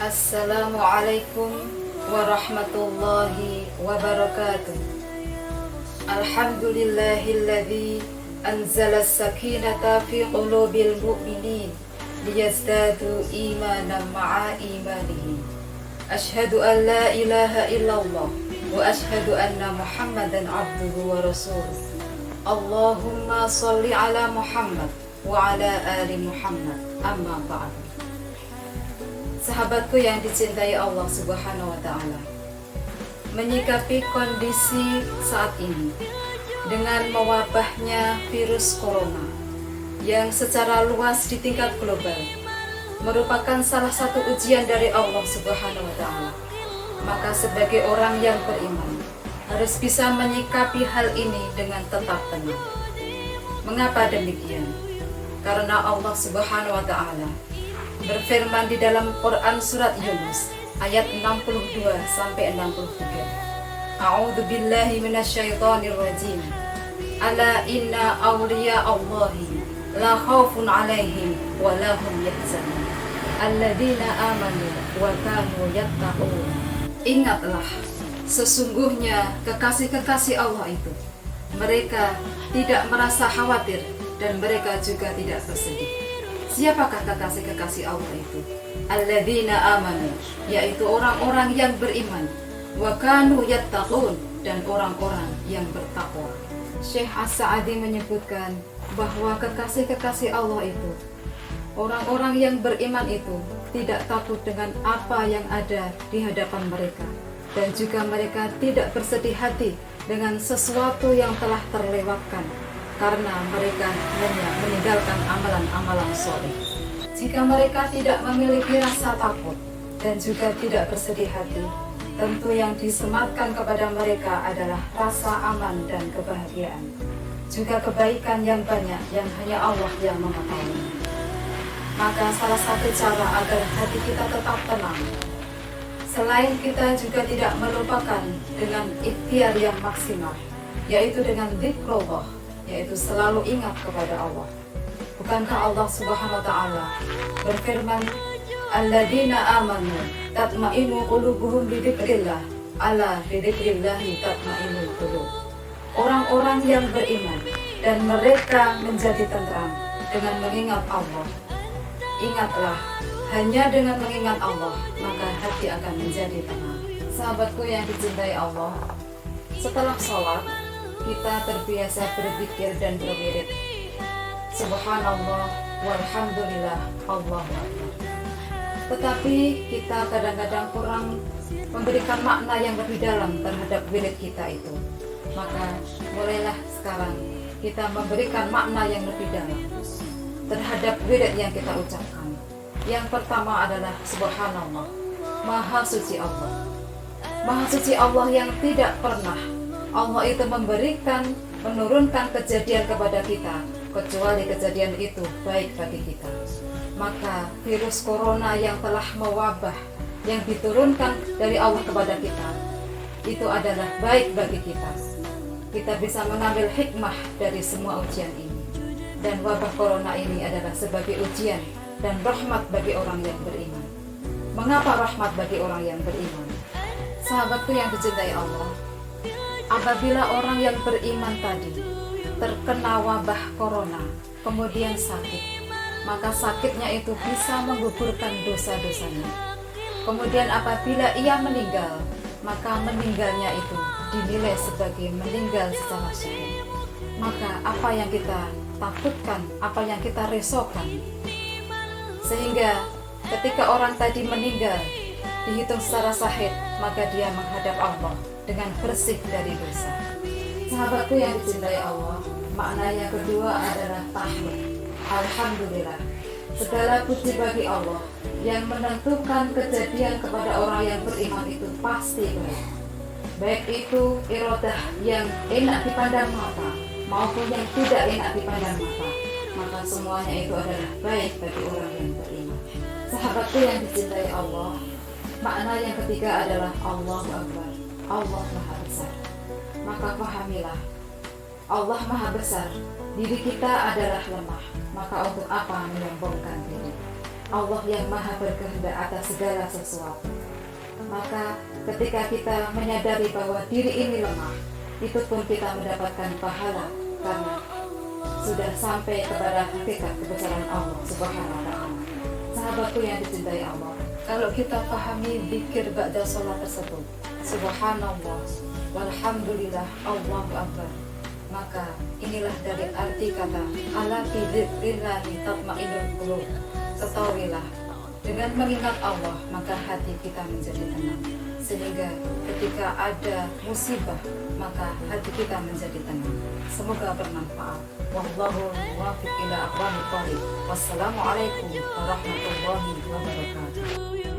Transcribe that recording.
Assalamualaikum warahmatullahi wabarakatuh. Alhamdulillahilladzi anzala as-sakinata fi qulubil mu'minin liyazdadu imanan ma'a imanihim. Asyhadu an la ilaha illallah wa asyhadu anna Muhammadan abduhu wa rasuluh. Allahumma shalli ala Muhammad wa ala ali Muhammad. Amma ba'du. Sahabatku yang dicintai Allah Subhanahu wa Ta'ala, menyikapi kondisi saat ini dengan mewabahnya virus corona yang secara luas di tingkat global merupakan salah satu ujian dari Allah Subhanahu wa Ta'ala. Maka sebagai orang yang beriman harus bisa menyikapi hal ini dengan tetap tenang. Mengapa demikian? Karena Allah Subhanahu wa Ta'ala berfirman di dalam Quran surat Yunus ayat 62 sampai 63. A'udzu billahi minasyaitonir rajim. Ala inna awliya Allahi la khaufun 'alaihim wa la hum yahzanun. Alladzina amanu wa kanu yattaqun. Ingatlah, sesungguhnya kekasih-kekasih Allah itu, mereka tidak merasa khawatir dan mereka juga tidak bersedih. Siapakah kekasih-kekasih Allah itu? Alladzina amanu, yaitu orang-orang yang beriman, wa kanu yattaqun, dan orang-orang yang bertakwa. Syekh As-Sa'di menyebutkan bahwa kekasih-kekasih Allah itu, orang-orang yang beriman itu tidak takut dengan apa yang ada di hadapan mereka, dan juga mereka tidak bersedih hati dengan sesuatu yang telah terlewatkan, karena mereka hanya meninggalkan amalan-amalan soleh. Jika mereka tidak memiliki rasa takut dan juga tidak bersedih hati, tentu yang disematkan kepada mereka adalah rasa aman dan kebahagiaan, juga kebaikan yang banyak yang hanya Allah yang mengetahui. Maka salah satu cara agar hati kita tetap tenang, selain kita juga tidak melupakan dengan ikhtiar yang maksimal, yaitu dengan dzikrullah, yaitu selalu ingat kepada Allah. Bukankah Allah Subhanahu wa Ta'ala berfirman, alladzina amanu tatma'innu qulubuhum bidzikrillah, ala bidzikrillahi tatma'innul qulub. Orang-orang yang beriman dan mereka menjadi tenteram dengan mengingat Allah. Ingatlah, hanya dengan mengingat Allah maka hati akan menjadi tenang. Sahabatku yang dicintai Allah, setelah sholat kita terbiasa berzikir dan berwirid. Subhanallah walhamdulillah Allahu akbar. Tetapi kita kadang-kadang kurang memberikan makna yang lebih dalam terhadap wirid kita itu. Maka mulailah sekarang kita memberikan makna yang lebih dalam terhadap wirid yang kita ucapkan. Yang pertama adalah Subhanallah, Maha Suci Allah. Maha Suci Allah yang tidak pernah Allah itu menurunkan kejadian kepada kita, kecuali kejadian itu baik bagi kita. Maka virus corona yang telah mewabah, yang diturunkan dari Allah kepada kita, itu adalah baik bagi kita. Kita bisa mengambil hikmah dari semua ujian ini. Dan wabah corona ini adalah sebagai ujian dan rahmat bagi orang yang beriman. Mengapa rahmat bagi orang yang beriman? Sahabatku yang dicintai Allah, apabila orang yang beriman tadi terkena wabah corona, kemudian sakit, maka sakitnya itu bisa menggugurkan dosa-dosanya. Kemudian apabila ia meninggal, maka meninggalnya itu dinilai sebagai meninggal secara syahid. Maka apa yang kita takutkan, apa yang kita risaukan, sehingga ketika orang tadi meninggal dihitung secara syahid, maka dia menghadap Allah dengan bersih dari dosa. Sahabatku yang dicintai Allah, makna yang kedua adalah tahmid. Alhamdulillah, segala puji bagi Allah yang menentukan kejadian kepada orang yang beriman itu pasti baik. Baik itu iradah yang enak dipandang mata maupun yang tidak enak dipandang mata, maka semuanya itu adalah baik bagi orang yang beriman. Sahabatku yang dicintai Allah, makna yang ketiga adalah Allahu Akbar. Allah Maha Besar. Maka pahamilah, Allah Maha Besar, diri kita adalah lemah, maka untuk apa menyombongkan diri? Allah yang maha berkehendak atas segala sesuatu. Maka ketika kita menyadari bahwa diri ini lemah, itu pun kita mendapatkan pahala karena sudah sampai kepada hakikat kebesaran Allah Subhanahu wa Ta'ala. Sahabatku yang dicintai Allah, kalau kita pahami zikir ba'da sholat tersebut, subhanallah, walhamdulillah, Allahu akbar, maka inilah dari arti kata ala fi dzikrillahi tatma'innul qulub. Ketahuilah, dengan mengingat Allah maka hati kita menjadi tenang, sehingga ketika ada musibah maka hati kita menjadi tenang. Semoga bermanfaat. Wallahu muwaffiq ila aqwamit thoriq. Wassalamualaikum warahmatullahi wabarakatuh.